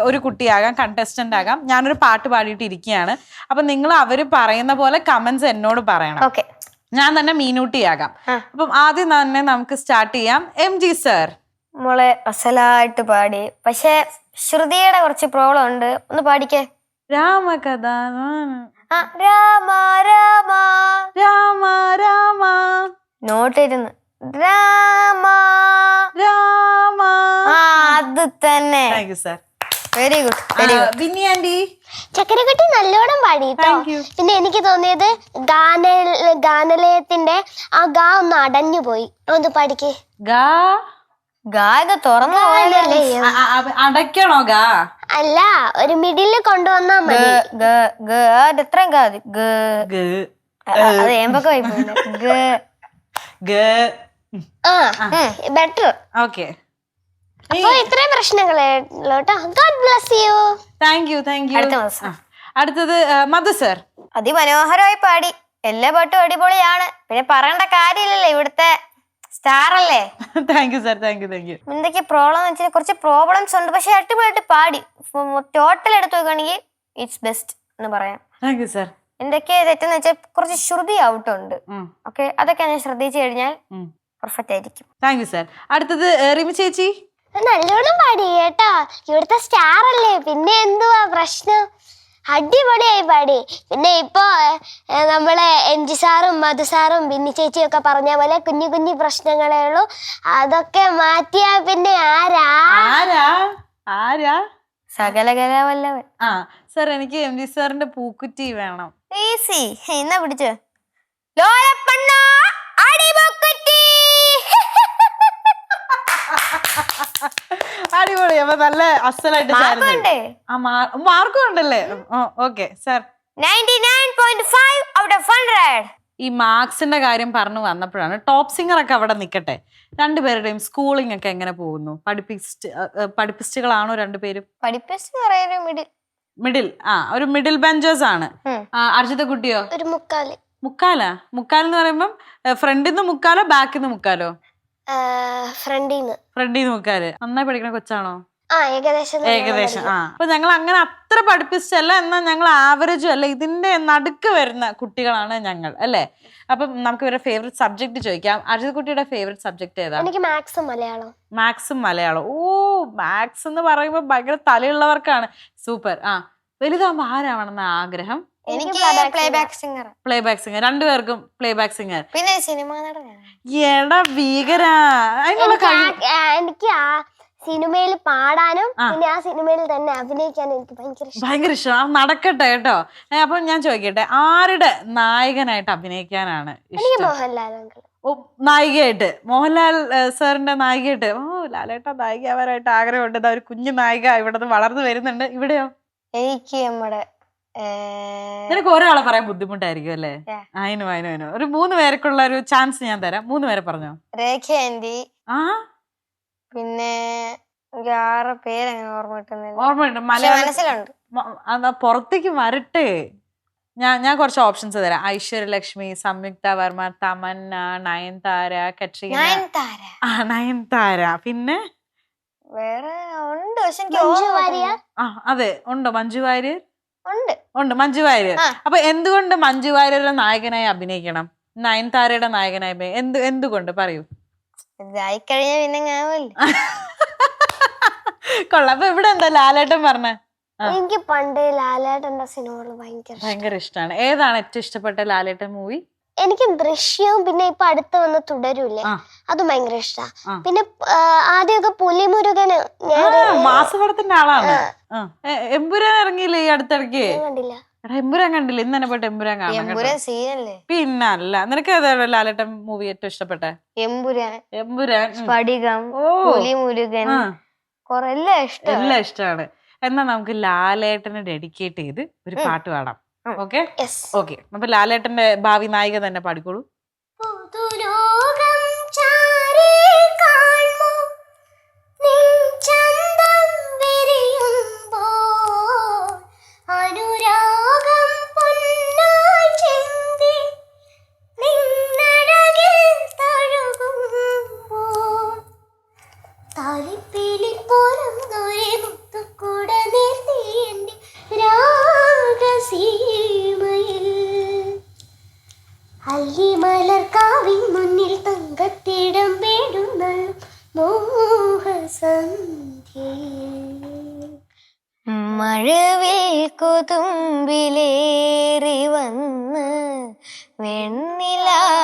ഒരു കുട്ടിയാകാം, കണ്ടസ്റ്റന്റ് ആകാം. ഞാനൊരു പാട്ട് പാടിയിട്ട് ഇരിക്കുകയാണ്. അപ്പൊ നിങ്ങൾ അവര് പറയുന്ന പോലെ കമന്റ്സ് എന്നോട് പറയണം. ഞാൻ തന്നെ മീനൂട്ടിയാകാം. അപ്പം ആദ്യം തന്നെ നമുക്ക് സ്റ്റാർട്ട് ചെയ്യാം. MG സാർ മോളെ അസലായിട്ട് പാടി, പക്ഷെ ശ്രുതിയുടെ കുറച്ച് പ്രോബ്ലം ഉണ്ട്. ഒന്ന് പാടിക്കേ. രാമകഥ രാമ രാമ രാമ രാമ നോട്ടിരുന്ന് രാമ രാമ. അത് തന്നെ. Thank you sir. Very good. Binny aunty ചക്കരക്കുട്ടി നല്ലോണം പാടിട്ടോ. പിന്നെ എനിക്ക് തോന്നിയത് ഗാനലയത്തിന്റെ ആ ഗാ ഒന്ന് അടഞ്ഞു പോയി. ഒന്ന് പാടിക്കേ. ഗായത് തുറന്നു അടയ്ക്കണോ? ഗാ അല്ല, ഒരു മിഡില് കൊണ്ടുവന്നാ മതി. എത്രയും ഗാതി അത് ഏമ്പൊക്കെ വായിപ്പോയില്ല. ബെറ്റർ. ഓക്കെ. അപ്പൊ ഇത്രയും പ്രശ്നങ്ങളേട്ടോ. God bless you. Thank you. അടുത്തത് മധു സർ. അതിമനോഹരമായി പാടി. എല്ലാ പാട്ടും അടിപൊളിയാണ്. പിന്നെ പറയേണ്ട കാര്യമില്ലല്ലോ, ഇവിടുത്തെ സ്റ്റാർ അല്ലേ. Thank you sir. Thank you. എന്തൊക്കെ പ്രോബ്ലം എന്ന് വെച്ചാൽ കുറച്ച് പ്രോബ്ലംസ് ഉണ്ട്, പക്ഷെ അടിപൊളിയായിട്ട് പാടി. ടോട്ടൽ എടുത്ത് നോക്കുകയാണെങ്കിൽ ഇറ്റ്സ് ബെസ്റ്റ് എന്ന് പറയാം. Thank you sir. എന്തൊക്കെ തെറ്റെന്ന് വെച്ചാൽ കുറച്ച് ശ്രുതി ഔട്ടുണ്ട്. ഓക്കെ, അതൊക്കെ ഞാൻ ശ്രദ്ധിച്ചു കഴിഞ്ഞാൽ പെർഫെക്റ്റ് ആയിരിക്കും. Thank you sir. അടുത്തത് റിമി ചേച്ചി. നല്ലോണം പാടി കേട്ടോ, ഇവിടുത്തെ സ്റ്റാർ അല്ലേ, പിന്നെ എന്തുവാ പ്രശ്നം? അടിപൊളിയായി പാടി. പിന്നെ ഇപ്പൊ നമ്മളെ MG സാറും മധു സാറും ബിന്നി ചേച്ചിയും ഒക്കെ പറഞ്ഞ പോലെ കുഞ്ഞു കുഞ്ഞു പ്രശ്നങ്ങളേ ഉള്ളൂ, അതൊക്കെ മാറ്റിയാ പിന്നെ ആരാ സകലകലാവല്ലവൻ. ആ സർ, എനിക്ക് MG സാറിന്റെ പൂക്കുറ്റി വേണം. ഈസി. എന്നാ പിടിച്ചോ. ലോലപ്പണ്ണ അടിപൊക്കുറ്റി. അടിപൊളി. അപ്പൊ നല്ല അസലായിട്ട് മാർക്കും ഉണ്ടല്ലേ? Okay sir. 99.5 out of 100. ഈ മാർക്സിന്റെ കാര്യം പറഞ്ഞു വന്നപ്പോഴാണ് ടോപ്പ് സിംഗർ ഒക്കെ അവിടെ നിൽക്കട്ടെ, രണ്ടുപേരുടെയും സ്കൂളിംഗ് ഒക്കെ എങ്ങനെ പോകുന്നു? പഠിപ്പിസ്റ്റുകളാണോ രണ്ടുപേരും? മിഡിൽ. ഒരു മിഡിൽ ബെഞ്ചേഴ്സ് ആണ്. അർജിത കുട്ടിയോ? ഒരു മുക്കാലാ? മുക്കാലെന്ന് പറയുമ്പം ഫ്രണ്ടിൽ നിന്ന് മുക്കാലോ ബാക്കിൽ നിന്ന് മുക്കാലോ? ഫ്രണ്ടിന്ന് മുക്കാല്. നന്നായി പഠിക്കണ കൊച്ചാണോ? ഏകദേശം. അപ്പൊ ഞങ്ങൾ അങ്ങനെ അത്ര പഠിപ്പിച്ചല്ല, എന്നാൽ ഞങ്ങൾ ആവറേജും അല്ല, ഇതിന്റെ നടുക്ക് വരുന്ന കുട്ടികളാണ് ഞങ്ങൾ, അല്ലേ? അപ്പം നമുക്ക് ഇവരുടെ ഫേവറേറ്റ് സബ്ജക്ട് ചോദിക്കാം. അർജിത് കുട്ടിയുടെ ഫേവറേറ്റ് സബ്ജക്ട് ഏതാ? എനിക്ക് മാത്സും മലയാളം. ഓ, മാത്സ് എന്ന് പറയുമ്പോ ഭയങ്കര തലയുള്ളവർക്കാണ്. സൂപ്പർ. വലുതാകുമ്പോ ആരാവണമെന്ന ആഗ്രഹം? എനിക്ക് പ്ലേബാക്ക് സിംഗർ. രണ്ടുപേർക്കും പ്ലേബാക്ക് സിംഗർ. പിന്നെ സിനിമ നടനാണ്. എടാ ഭീകര. എനിക്ക് ആ സിനിമയിൽ പാടാനും പിന്നെ ആ സിനിമയിൽ തന്നെ അഭിനയിക്കാനും എനിക്ക് ഭയങ്കര ഇഷ്ടം. നടക്കട്ടെ കേട്ടോ. അപ്പൊ ഞാൻ ചോദിക്കട്ടെ, ആരുടെ നായകനായിട്ട് അഭിനയിക്കാനാണ് ഇഷ്ടം? നായികയായിട്ട് മോഹൻലാൽ സാറിന്റെ നായികയായിട്ട്. ഓ, ലാലേട്ട നായികയാവാനായിട്ട് ആഗ്രഹമുണ്ട്. ഒരു കുഞ്ഞു നായിക ഇവിടെ നിന്ന് വളർന്നു വരുന്നുണ്ട്. ഇവിടെയോ? എനിക്ക് നമ്മുടെ നിനക്ക് ഒരാളെ പറയാൻ ബുദ്ധിമുട്ടായിരിക്കും അല്ലേ? അതിനു ഒരു 3 പേർക്കുള്ള ഒരു ചാൻസ് ഞാൻ തരാം. 3 പേരെ പറഞ്ഞോ. രേഖ ആന്റി, പിന്നെ 6 പേരങ്ങനെ ഓർമ്മയുണ്ട്. മനസ്സിലുണ്ട്. പുറത്തേക്ക് വരട്ടെ. ഞാൻ കുറച്ച് ഓപ്ഷൻസ് തരാം. ഐശ്വര്യലക്ഷ്മി, സംയുക്ത വർമ്മ, തമന്ന, നയൻതാര, കട്രീന. നയൻതാര. പിന്നെ വേറെ ഉണ്ട്. അതെ, ഉണ്ടോ? മഞ്ജു വാര്യർ ഉണ്ട്. മഞ്ജു വാര്യർ. അപ്പൊ എന്തുകൊണ്ട് മഞ്ജു വാര്യരുടെ നായകനായി അഭിനയിക്കണം, നയൻതാരയുടെ നായകനായി? എന്തുകൊണ്ട് പറയൂ. ഇതായിക്കഴിഞ്ഞ പിന്നെ കൊള്ളാം. അപ്പൊ ഇവിടെ എന്താ ലാലേട്ടൻ പറഞ്ഞ? എനിക്ക് പണ്ട് ലാലേട്ടന്റെ സിനിമകൾ ഭയങ്കര ഇഷ്ടമാണ്. ഏതാണ് ഏറ്റവും ഇഷ്ടപ്പെട്ട ലാലേട്ടൻ മൂവി? എനിക്ക് ദൃശ്യവും പിന്നെ ഇപ്പൊ അടുത്ത് വന്ന് തുടരൂല്ലേ, അത് ഭയങ്കര ഇഷ്ടാ. പിന്നെ ആദ്യമൊക്കെ പുലിമുരുകന് മാസപടത്തിന്റെ ആളാണ്. എമ്പുരാൻ ഇറങ്ങിയില്ലേ ഈ അടുത്തിടയ്ക്ക്? കണ്ടില്ല. എമ്പുരാൻ കണ്ടില്ല? ഇന്ന് തന്നെ പോയിട്ട് എമ്പുരാൻ കാണാം. പിന്നല്ല. നിനക്ക് ഏതാണ് ലാലേട്ടൻ മൂവി ഏറ്റവും ഇഷ്ടപ്പെട്ട? എമ്പുരാൻ, സ്ഫടികം, പുലിമുരുകൻ, എല്ലാം ഇഷ്ടമാണ്. എന്നാ നമുക്ക് ലാലേട്ടനെ ഡെഡിക്കേറ്റ് ചെയ്ത് ഒരു പാട്ട് പാടാം. ഓക്കെ. അപ്പൊ ലാലേട്ടന്റെ ഭാവി നായിക തന്നെ പാടിക്കോളൂ. മഴവിൽ കൊതുമ്പിലേറി വന്ന് വെണ്ണിലാക്കിളി.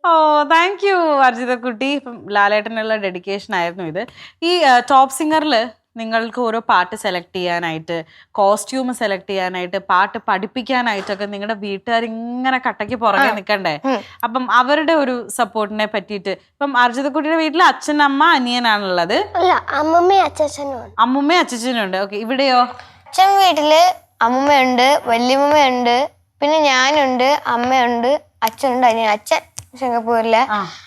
ഓ, താങ്ക് യു അർജിത കുട്ടി. ഇപ്പം ലാലേട്ടനുള്ള ഡെഡിക്കേഷൻ ആയിരുന്നു ഇത്. ഈ ടോപ്പ് സിംഗറിൽ നിങ്ങൾക്ക് ഓരോ പാട്ട് സെലക്ട് ചെയ്യാനായിട്ട്, കോസ്റ്റ്യൂം സെലക്ട് ചെയ്യാനായിട്ട്, പാട്ട് പഠിപ്പിക്കാനായിട്ടൊക്കെ നിങ്ങളുടെ വീട്ടുകാർ ഇങ്ങനെ കട്ടയ്ക്ക് പുറകെ നിൽക്കണ്ടേ? അപ്പം അവരുടെ ഒരു സപ്പോർട്ടിനെ പറ്റിയിട്ട്, ഇപ്പം അർജിത കുട്ടിയുടെ വീട്ടിൽ അച്ഛൻ, അമ്മ, അനിയനാണുള്ളത്. അമ്മുമ്മയും അച്ഛനും ഉണ്ട്. ഓക്കെ. ഇവിടെയോ? അച്ഛൻ വീട്ടില് അമ്മുമ്മയുണ്ട്, വല്യമ്മയുണ്ട്, പിന്നെ ഞാനുണ്ട്, അമ്മയുണ്ട്, അച്ഛനുണ്ട്, അനിയൻ. അച്ഛൻ സിംഗപ്പൂരില്.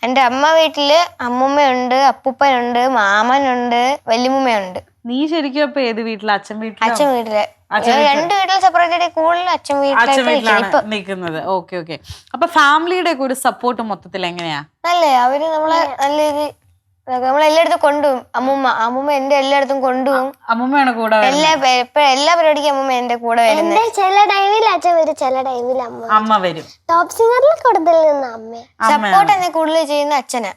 എന്റെ അമ്മ വീട്ടില് അമ്മുമ്മയുണ്ട്, അപ്പൂപ്പനുണ്ട്, മാമനുണ്ട്, വല്യമ്മയുണ്ട്. നീ ശരിക്കും അപ്പൊ ഏത് വീട്ടില്? അച്ഛൻ വീട്ടില്. അച്ഛൻ വീട്ടില്. 2 വീട്ടിൽ സെപ്പറേറ്റ്. കൂടുതൽ അച്ഛൻ വീട്ടിലാണ് നിൽക്കുന്നത്. ഓക്കെ. അപ്പൊ ഫാമിലിയുടെ ഒക്കെ ഒരു സപ്പോർട്ട് മൊത്തത്തിൽ എങ്ങനെയാ? നല്ലേ. അവര് നമ്മളെ നല്ല രീതി നമ്മൾ എല്ലായിടത്തും കൊണ്ടുപോകും. അമ്മൂമ്മ എന്റെ എല്ലായിടത്തും കൊണ്ടുപോകും. അമ്മൂമ്മയാണ് കൂടെ വരുന്നത്. എല്ലാ പരിപാടിക്കും അമ്മൂമ്മ എന്റെ കൂടെ വരുന്നത്. ചില ടൈമിൽ അച്ഛൻ വരും, ചില ടൈമിൽ അമ്മ വരും. ടോപ്പ് സിംഗറിൽ കൂടുതൽ നിന്ന് അമ്മ സപ്പോർട്ട് എന്നെ കൂടുതൽ ചെയ്യുന്ന അച്ഛനാ.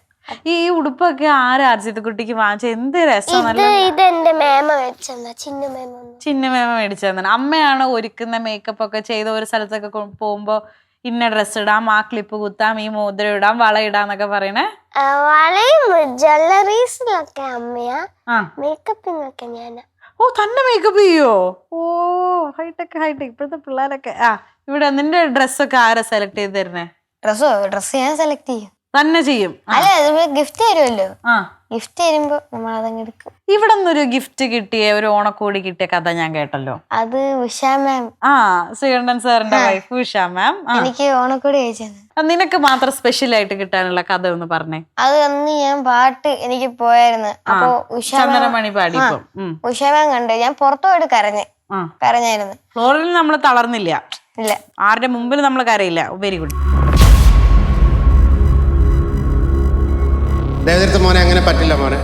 ഈ ഉടുപ്പൊക്കെ ആരാ അർജിത് കുട്ടിക്ക് വാങ്ങിച്ച? എന്ത് രസം. ഇത് എന്റെ മേമ മേടിച്ചെന്നാ, ചിന്ന മേമ മേടിച്ചെന്നാണ്. അമ്മയാണ് ഒരുക്കുന്ന മേക്കപ്പ് ഒക്കെ ചെയ്ത് ഒരു സ്ഥലത്തൊക്കെ പോകുമ്പോ ഇന്ന ഡ്രസ് ഇടാം, ആ ക്ലിപ്പ് കുത്താം, ഈ മോതിരം ഇടാം, വള ഇടാന്നൊക്കെ പറയണേ. വളയും ജ്വല്ലറീസിലൊക്കെ അമ്മയാ, മേക്കപ്പിംഗ് ഒക്കെ ഞാനാ. ഓ, തന്നെ മേക്കപ്പ് ചെയ്യോ? ഓ, ഹൈടെക് ഇപ്പോഴത്തെ പിള്ളേരൊക്കെ. ഇവിടെ നിന്റെ ഡ്രസ്സൊക്കെ ആരാ സെലക്ട് ചെയ്ത് തരുന്നേ? ഡ്രസ് ഞാൻ സെലക്ട് ചെയ്യും. തന്നെ ചെയ്യും? അല്ല, ഗിഫ്റ്റ് തരുമല്ലോ. ഗിഫ്റ്റ് തരുമ്പോ നമ്മൾ അതങ്ങ് എടുക്കും. ഇവിടെ നിന്നൊരു ഗിഫ്റ്റ് കിട്ടിയ, ഒരു ഓണക്കോടി കിട്ടിയ കഥ ഞാൻ കേട്ടല്ലോ. അത് ഉഷ മാം. ശ്രീകണ്ഠൻ സാറിന്റെ വൈഫ് ഉഷ മാം എനിക്ക് ഓണക്കോടി കഴിച്ചത്. നിനക്ക് മാത്രം സ്പെഷ്യൽ ആയിട്ട് കിട്ടാനുള്ള കഥ ഒന്ന് പറഞ്ഞേ. അത് അന്ന് ഞാൻ പാട്ട് എനിക്ക് പോയായിരുന്നു. അപ്പൊ ചന്ദനമണി പാടി. ഉഷ മാം കണ്ട് ഞാൻ പുറത്തു പോയിട്ട് കരഞ്ഞായിരുന്നു. ഫ്ലോറിൽ നമ്മൾ തളർന്നില്ല. ഇല്ല, ആരുടെ മുമ്പിൽ നമ്മൾ കരയില്ല. Very good. ദേവതീർത്ത മോനെ, അങ്ങനെ പറ്റില്ല മോനെ.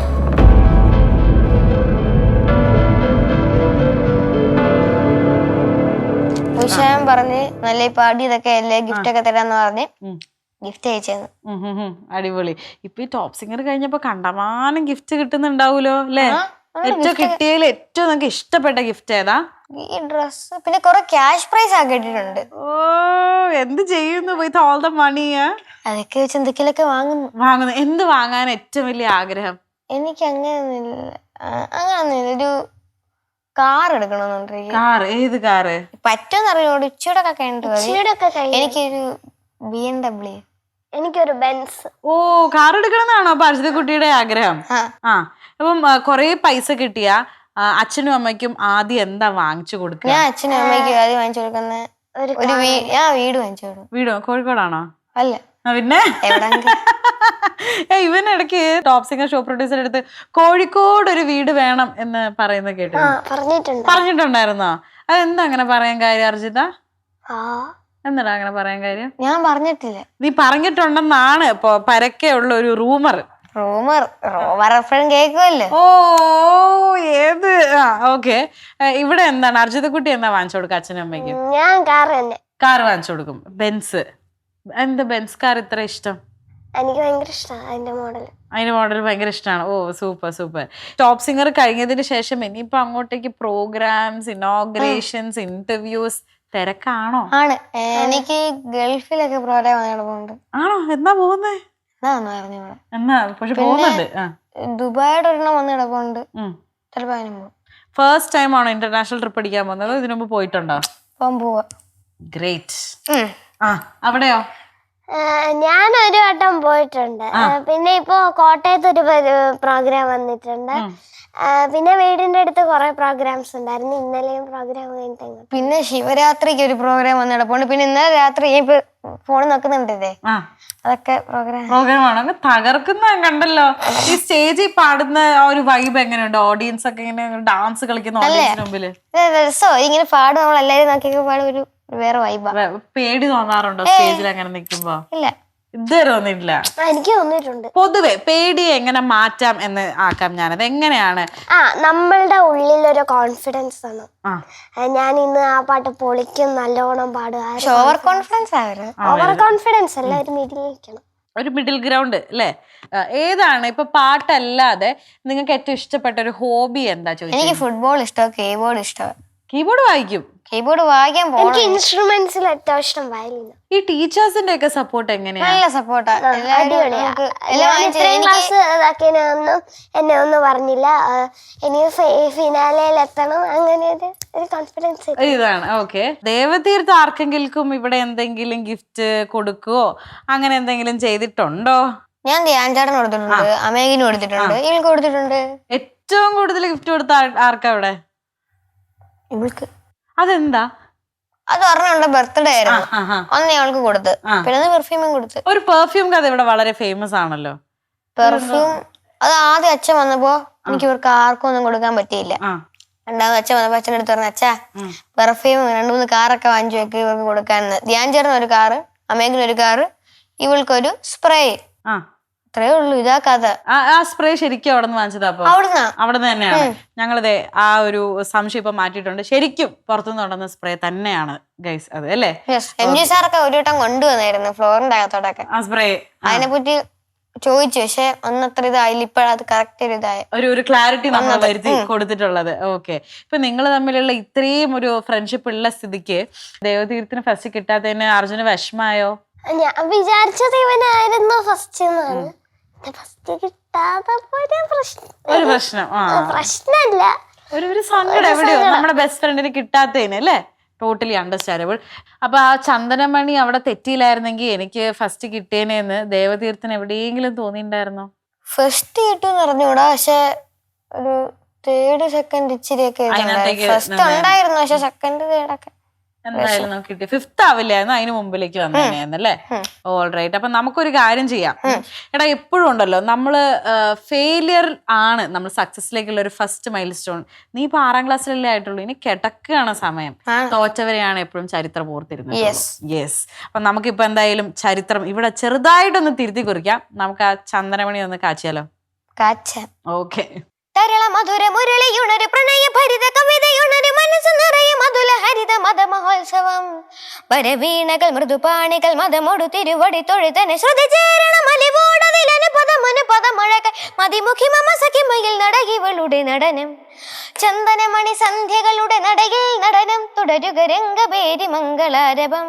ഉഷാൻ പറഞ്ഞ് നല്ല പാടി ഇതൊക്കെ അല്ലേ, ഗിഫ്റ്റ് ഒക്കെ തരാന്ന് പറഞ്ഞ് ഗിഫ്റ്റ് അയച്ചെന്ന്. അടിപൊളി. ഇപ്പൊ ഈ ടോപ്പ് സിംഗർ കഴിഞ്ഞപ്പോ കണ്ടമാനം ഗിഫ്റ്റ് കിട്ടുന്നുണ്ടാവൂലോ അല്ലേ? ഏറ്റവും കിട്ടിയതിൽ ഏറ്റവും നമുക്ക് ഇഷ്ടപ്പെട്ട ഗിഫ്റ്റ് ഏതാ? ഈ ഡ്രസ്. പിന്നെ കുറെ ക്യാഷ് പ്രൈസ് ആക്കി ഇട്ടിട്ടുണ്ട്. ഓ, എന്ത് ചെയ്യുന്നു വിത്ത് ഓൾ ദ മണി? അതൊക്കെ വെച്ച് എന്തൊക്കെയൊക്കെ വാങ്ങുന്നു. എന്ത് വാങ്ങാൻ ഏറ്റവും വലിയ ആഗ്രഹം? എനിക്ക് അങ്ങനെയൊന്നുമില്ല. ഒരു കാർ എടുക്കണമെന്നുണ്ട്. കാർ? ഏത് കാറ്? പറ്റുമെന്നറിയോട് ഇച്ചിടൊക്കെ കഴിഞ്ഞിട്ട് എനിക്കൊരു BMW. എനിക്കൊരു ബെൻസ്. ഓ, കാർ എടുക്കണമെന്നാണോ അപ്പൊ അർജിത കുട്ടിയുടെ ആഗ്രഹം? അപ്പം കൊറേ പൈസ കിട്ടിയ അച്ഛനും അമ്മയ്ക്കും ആദ്യം എന്താ വാങ്ങിച്ചു കൊടുക്കുക? ഞാൻ അച്ഛനും അമ്മയ്ക്കും ആദ്യം വാങ്ങിച്ചു കൊടുക്കുന്ന ഞാൻ വീട് വാങ്ങിച്ചു കൊടുക്കും. വീടോ? കോഴിക്കോടാണോ? അല്ല, പിന്നെ ഇവനിടയ്ക്ക് ടോപ്പ് സിംഗർ ഷോ പ്രൊഡ്യൂസർ എടുത്ത് കോഴിക്കോട് ഒരു വീട് വേണം എന്ന് പറയുന്നത് കേട്ടു. പറഞ്ഞിട്ടുണ്ടായിരുന്നോ? അതെന്താ അങ്ങനെ പറയാൻ കാര്യം അർജിത? എന്താ അങ്ങനെ പറയാൻ കാര്യം? ഞാൻ പറഞ്ഞിട്ടില്ല. നീ പറഞ്ഞിട്ടുണ്ടെന്നാണ് ഇപ്പൊ പരക്കെ ഉള്ള ഒരു റൂമർ എപ്പോഴും കേൾക്കുമല്ലോ. ഓ, ഏത്? ഓക്കെ. ഇവിടെ എന്താണ് അർജിത കുട്ടി എന്താ വാങ്ങിച്ചു കൊടുക്കുക അച്ഛനും അമ്മയ്ക്കും? ഞാൻ കാർ വാങ്ങിച്ചു കൊടുക്കും. ബെൻസ്. എന്താ ബെൻസ് കാർ ഇത്ര ഇഷ്ടം? എനിക്ക് ഭയങ്കര ഇഷ്ടമാണ് അതിന്റെ മോഡൽ ഭയങ്കര ഇഷ്ടമാണ്. ഓ, സൂപ്പർ. ടോപ്പ് സിംഗർ കഴിഞ്ഞതിന് ശേഷം ഇനിയിപ്പോ അങ്ങോട്ടേക്ക് പ്രോഗ്രാംസ്, ഇനോഗ്രേഷൻസ്, ഇന്റർവ്യൂസ് തിരക്കാണോ? ആണ്. എനിക്ക് ഗൾഫിലൊക്കെ പ്രോഗ്രാം നടക്കുന്നുണ്ട്. ആണോ? എന്നാ പോകുന്നേ? പക്ഷെ പോകുന്നുണ്ട്. ദുബായുടെ ഒരെണ്ണം വന്ന് കിടപ്പുണ്ട്. ചിലപ്പോ അതിന് പോകും. ഫസ്റ്റ് ടൈം ആണോ ഇന്റർനാഷണൽ ട്രിപ്പ് അടിക്കാൻ പോകുന്നത്? ഇതിനു മുമ്പ് പോയിട്ടുണ്ടോ? പോവാ. ഗ്രേറ്റ്. അവിടെയോ? ഞാൻ ഒരു വട്ടം പോയിട്ടുണ്ട്. പിന്നെ ഇപ്പൊ കോട്ടയത്ത് ഒരു പ്രോഗ്രാം വന്നിട്ടുണ്ട്. പിന്നെ വീടിന്റെ അടുത്ത് കുറെ പ്രോഗ്രാംസ് ഉണ്ടായിരുന്നു. ഇന്നലെയും പ്രോഗ്രാം കഴിഞ്ഞിട്ട് പിന്നെ ശിവരാത്രിക്ക് ഒരു പ്രോഗ്രാം വന്ന് കിടപ്പുണ്ട്. പിന്നെ ഇന്നലെ രാത്രി ഫോൺ നോക്കുന്നുണ്ടല്ലേ, അതൊക്കെ പ്രോഗ്രാമാണ്. തകർക്കുന്ന കണ്ടല്ലോ. ഈ സ്റ്റേജിൽ പാടുന്ന ഒരു വൈബ് എങ്ങനെയുണ്ട്? ഓഡിയൻസ് ഒക്കെ ഇങ്ങനെ ഡാൻസ് കളിക്കുന്ന ഓഡിയൻസിന് മുമ്പില് രസോ ഇങ്ങനെ പാടും. നമ്മൾ എല്ലാരും നോക്കിയൊക്കെ പാടും. ഒരു വേറെ വൈബാ. പേടി തോന്നാറുണ്ടോ സ്റ്റേജിൽ അങ്ങനെ നിൽക്കുമ്പോ? ഇല്ല, ഇതുവരെ തോന്നിയിട്ടില്ല. എനിക്ക് തോന്നിയിട്ടുണ്ട്. പൊതുവെ പേടിയെ എങ്ങനെ മാറ്റാം എന്ന് ആക്കാം ഞാനത് എങ്ങനെയാണ്? നമ്മളുടെ ഉള്ളിലൊരു കോൺഫിഡൻസ് ആണ്. ഞാൻ ഇന്ന് ആ പാട്ട് പൊളിക്കും, നല്ലോണം പാടുക. ഓവർ കോൺഫിഡൻസ് എല്ലാവരും മിഡിലിരിക്കണം. ഒരു മിഡിൽ ഗ്രൗണ്ട് അല്ലേ? ഏതാണ് ഇപ്പൊ പാട്ടല്ലാതെ നിങ്ങൾക്ക് ഏറ്റവും ഇഷ്ടപ്പെട്ട ഒരു ഹോബി എന്താ ചോദിച്ചാൽ? എനിക്ക് ഫുട്ബോൾ ഇഷ്ടമാണ്. കീബോർഡ് ഇഷ്ടമാണ്. കീബോർഡ് വായിക്കും? കീബോർഡ് വായിക്കാൻ എനിക്ക് ഇൻസ്ട്രുമെന്റ്സിൽ ഏറ്റവും ഇഷ്ടം വയലിൻ. ഈ ടീച്ചേഴ്സിന്റെ ഒക്കെ സപ്പോർട്ട് എങ്ങനെയാ? നല്ല സപ്പോർട്ടാ. എന്നെ ഒന്നും പറഞ്ഞില്ല. എനിക്ക് ഫിനാലയിൽ എത്തണം, അങ്ങനെ ഒരു കോൺഫിഡൻസ് ഇതാണ്. ഓക്കെ. ദേവതീർത്ത് ആർക്കെങ്കിലും ഇവിടെ എന്തെങ്കിലും ഗിഫ്റ്റ് കൊടുക്കുകയോ അങ്ങനെ എന്തെങ്കിലും ചെയ്തിട്ടുണ്ടോ? ഞാൻ ധ്യാൻചാടന് കൊടുത്തിട്ടുണ്ട്, അമേകിന് കൊടുത്തിട്ടുണ്ട്, ഇവൾക്ക് കൊടുത്തിട്ടുണ്ട്. ഏറ്റവും കൂടുതൽ ഗിഫ്റ്റ് കൊടുത്ത ആർക്കാ ഇവിടെ? ഇവൾക്ക്. അതെന്താ? അത് പറഞ്ഞ ബർത്ത്ഡേ ആയിരുന്നു. അന്ന് ഞങ്ങൾക്ക് കൊടുത്ത്. പിന്നെ പെർഫ്യൂമും കൊടുത്ത്. ഒരു പെർഫ്യൂം കഥ ഇവിടെ വളരെ ഫേമസ് ആണല്ലോ. പെർഫ്യൂം അത് ആദ്യം അച്ഛൻ വന്നപ്പോ എനിക്ക് ഇവർക്ക് ആർക്കും ഒന്നും കൊടുക്കാൻ പറ്റിയില്ല. രണ്ടാമത് അച്ഛൻ വന്നപ്പോ അച്ഛൻ്റെ അടുത്ത് പറഞ്ഞ അച്ഛാ പെർഫ്യൂം 2-3 കാറൊക്കെ വാങ്ങിച്ചു വെക്ക് ഇവർക്ക് കൊടുക്കാന്ന്. ധ്യാൻ ചേർന്ന ഒരു കാറ്, അമേകിന് ഒരു കാറ്, ഇവൾക്കൊരു സ്പ്രേ. അത്രേ ഉള്ളൂ, ഇതാ കഥ. ആ സ്പ്രേ ശരിക്കും അവിടെ നിന്ന് വാങ്ങിച്ചതാ? അപ്പൊ അവിടുന്ന് അവിടെ നിന്ന് തന്നെയാണ്. ഞങ്ങളിതേ ആ ഒരു സംശയം ഇപ്പൊ മാറ്റിയിട്ടുണ്ട്. ശരിക്കും പുറത്തുനിന്ന് കൊണ്ടുവന്ന സ്പ്രേ തന്നെയാണ് ഗൈസ് അത്, അല്ലേ? MG സാറൊക്കെ ഒരു വട്ടം കൊണ്ടുവന്നായിരുന്നു ഫ്ലോറിന്റെ അകത്തോടൊക്കെ ആ സ്പ്രേ. അതിനെ പറ്റി ചോദിച്ചു, പക്ഷെ ഒന്നത്ര ഇതായില്ല. ഇപ്പോഴത് കറക്റ്റ് ഒരു ഇതായ ഒരു ക്ലാരിറ്റി നമ്മൾ വരുത്തി കൊടുത്തിട്ടുള്ളത്. ഓക്കെ. ഇപ്പൊ നിങ്ങൾ തമ്മിലുള്ള ഇത്രയും ഒരു ഫ്രണ്ട്ഷിപ്പ് ഉള്ള സ്ഥിതിക്ക് ദേവതീർത്ഥത്തിന് ഫസ്റ്റ് കിട്ടാത്തതിന് അർജുന് വിഷമായോ? ഞാൻ വിചാരിച്ചത് ഇവനായിരുന്നു ഫസ്റ്റ് എന്നാണ്. ഫസ്റ്റ് കിട്ടാത്തപ്പോ ഒരു പ്രശ്നം. പ്രശ്നല്ല, ഒരു സങ്കടം എവിടെയോ നമ്മുടെ ബെസ്റ്റ് ഫ്രണ്ടിന് കിട്ടാത്തതിന്, അല്ലേ? Totally understandable. അപ്പൊ ആ ചന്ദനമണി അവിടെ തെറ്റിയില്ലായിരുന്നെങ്കിൽ എനിക്ക് ഫസ്റ്റ് കിട്ടിയേനെന്ന് ദേവതീർത്ഥന് എവിടെയെങ്കിലും തോന്നിയിട്ടുണ്ടായിരുന്നോ? ഫസ്റ്റ് കിട്ടുമെന്ന് പറഞ്ഞൂടാ, പക്ഷെ ഒരു തേർഡ് സെക്കൻഡ് ഇച്ചിരിയൊക്കെ ഫസ്റ്റ് ഉണ്ടായിരുന്നു, പക്ഷെ സെക്കൻഡ് തേർഡൊക്കെ എന്തായാലും നമുക്ക് കിട്ടി. ഫിഫ്ത്ത് ആവില്ലായിരുന്നു, അതിന് മുമ്പിലേക്ക് വന്നേന്നല്ലേ? All right. അപ്പൊ നമുക്കൊരു കാര്യം ചെയ്യാം. എടാ, എപ്പോഴും ഉണ്ടല്ലോ നമ്മള് ഫെയിലിയർ ആണ് നമ്മൾ സക്സസിലേക്കുള്ള ഒരു ഫസ്റ്റ് മൈൽ സ്റ്റോൺ. നീ ഇപ്പൊ 6ാം ക്ലാസ്സിലല്ലേ ആയിട്ടുള്ളൂ, ഇനി കിടക്കുകയാണ് സമയം. തോറ്റവരെയാണ് എപ്പോഴും ചരിത്രം ഓർത്തിരുന്നത്. യെസ്. അപ്പൊ നമുക്കിപ്പോ എന്തായാലും ചരിത്രം ഇവിടെ ചെറുതായിട്ടൊന്ന് തിരുത്തി കുറിക്കാം. നമുക്ക് ആ ചന്ദനമണി ഒന്ന് കാച്ചിയാലോ? ഓക്കെ. തരള മധുര മുരളിയുണരു പ്രണയ ഭരിത കവിതയുണരു മനസ്സു നിറയെ മധുല ഹരിത മത മഹോത്സവം വരവീണകൾ മൃദുപാണികൾ മതമൊടു തിരുവടി തൊഴുതന ശ്രുതി ചേരണം അലിവോടതിലന് പദമന പദമഴക മതിമുഖി മമ സഖിമയിൽ നടകിവളുടെ നടനം ചന്ദനമണി സന്ധ്യകളുടെ നടയിൽ നടനം തുടരുക രംഗപേരി മംഗളാരവം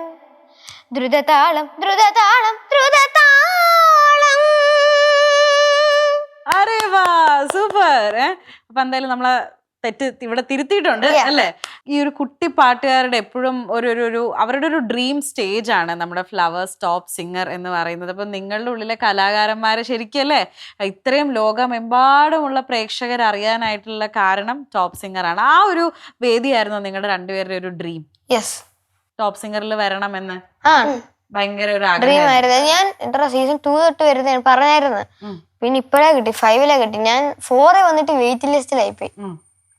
ദ്രുതതാളം ദ്രുതതാളം ദ്രുതതാളം. അരേ വാ, സൂപ്പർ. അപ്പൊ എന്തായാലും നമ്മളെ തെറ്റ് ഇവിടെ തിരുത്തിയിട്ടുണ്ട്, അല്ലേ? ഈ ഒരു കുട്ടി പാട്ടുകാരുടെ എപ്പോഴും ഒരു അവരുടെ ഒരു ഡ്രീം സ്റ്റേജ് ആണ് നമ്മുടെ ഫ്ലവേഴ്സ് ടോപ്പ് സിംഗർ എന്ന് പറയുന്നത്. അപ്പൊ നിങ്ങളുടെ ഉള്ളിലെ കലാകാരന്മാരെ ശരിക്കും, അല്ലേ, ഇത്രയും ലോകമെമ്പാടുമുള്ള പ്രേക്ഷകർ അറിയാനായിട്ടുള്ള കാരണം ടോപ്പ് സിംഗർ ആണ്. ആ ഒരു വേദിയായിരുന്നു നിങ്ങളുടെ രണ്ടുപേരുടെ ഒരു ഡ്രീം? ടോപ്പ് സിംഗറിൽ വരണമെന്ന് ഭയങ്കര ഒരു ആഗ്രഹമായിരുന്നു. ഞാൻ സീസൺ 2 തൊട്ട് വരുന്ന പറഞ്ഞായിരുന്നു, പിന്നെ ഇപ്പഴാ കിട്ടി. 5 കിട്ടി. ഞാൻ 4 വന്നിട്ട് വെയിറ്റ് ലിസ്റ്റിലായി പോയി,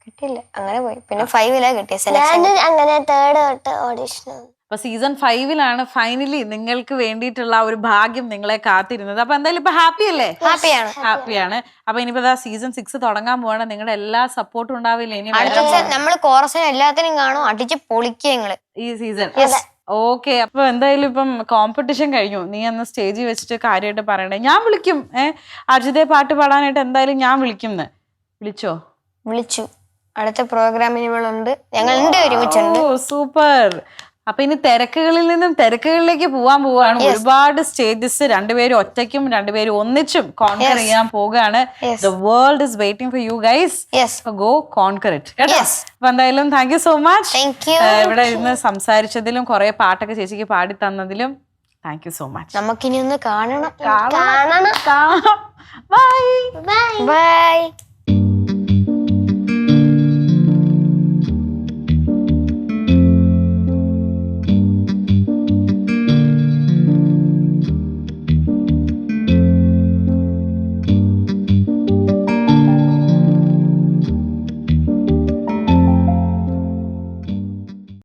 കിട്ടിയില്ല, അങ്ങനെ പോയി. പിന്നെ 5 കിട്ടിയ സെലക്ഷൻ. അങ്ങനെ തേർഡ് തൊട്ട് ഓഡിഷൻ. അപ്പൊ സീസൺ 5 ഫൈനലി നിങ്ങൾക്ക് വേണ്ടിയിട്ടുള്ള ഒരു ഭാഗ്യം നിങ്ങളെ കാത്തിരുന്നത്. അപ്പൊ എന്തായാലും ഇപ്പൊ ഹാപ്പി അല്ലേ? ഹാപ്പിയാണ്. അപ്പൊ ഇനിയിപ്പോ സീസൺ 6 തുടങ്ങാൻ പോവാണ്. നിങ്ങളുടെ എല്ലാ സപ്പോർട്ടും ഉണ്ടാവില്ലേ? ഇനി നമ്മള് കോറസിന് എല്ലാത്തിനും കാണും, അടിച്ച് പൊളിക്കുക ഞങ്ങള് ഈ സീസൺ. ഓക്കെ. അപ്പൊ എന്തായാലും ഇപ്പം കോമ്പറ്റീഷൻ കഴിഞ്ഞു. നീ അന്ന് സ്റ്റേജിൽ വെച്ചിട്ട് കാര്യമായിട്ട് പറയണ്ടേ? ഞാൻ വിളിക്കും. അർജിതെ പാട്ട് പാടാനായിട്ട് എന്തായാലും ഞാൻ വിളിക്കും. വിളിച്ചു. അടുത്ത പ്രോഗ്രാമിനുകളുണ്ട്, ഞങ്ങൾ ഒരുമിച്ചുണ്ട്. സൂപ്പർ. അപ്പൊ ഇനി തിരക്കുകളിൽ നിന്നും തിരക്കുകളിലേക്ക് പോവാണ്. ഒരുപാട് സ്റ്റേജസ് രണ്ടുപേരും ഒറ്റയ്ക്കും രണ്ടുപേരും ഒന്നിച്ചും കോൺകർ ചെയ്യാൻ പോവുകയാണ്. The world is waiting for you guys. So go conquer it. കേട്ടോ? അപ്പൊ എന്തായാലും താങ്ക് യു സോ മച്ച്. ഇവിടെ ഇരുന്ന് സംസാരിച്ചതിലും കുറെ പാട്ടൊക്കെ ചേച്ചിക്ക് പാടി തന്നതിലും താങ്ക് യു സോ മച്ച്. നമുക്കിനി ഒന്ന് കാണണം. ബൈ.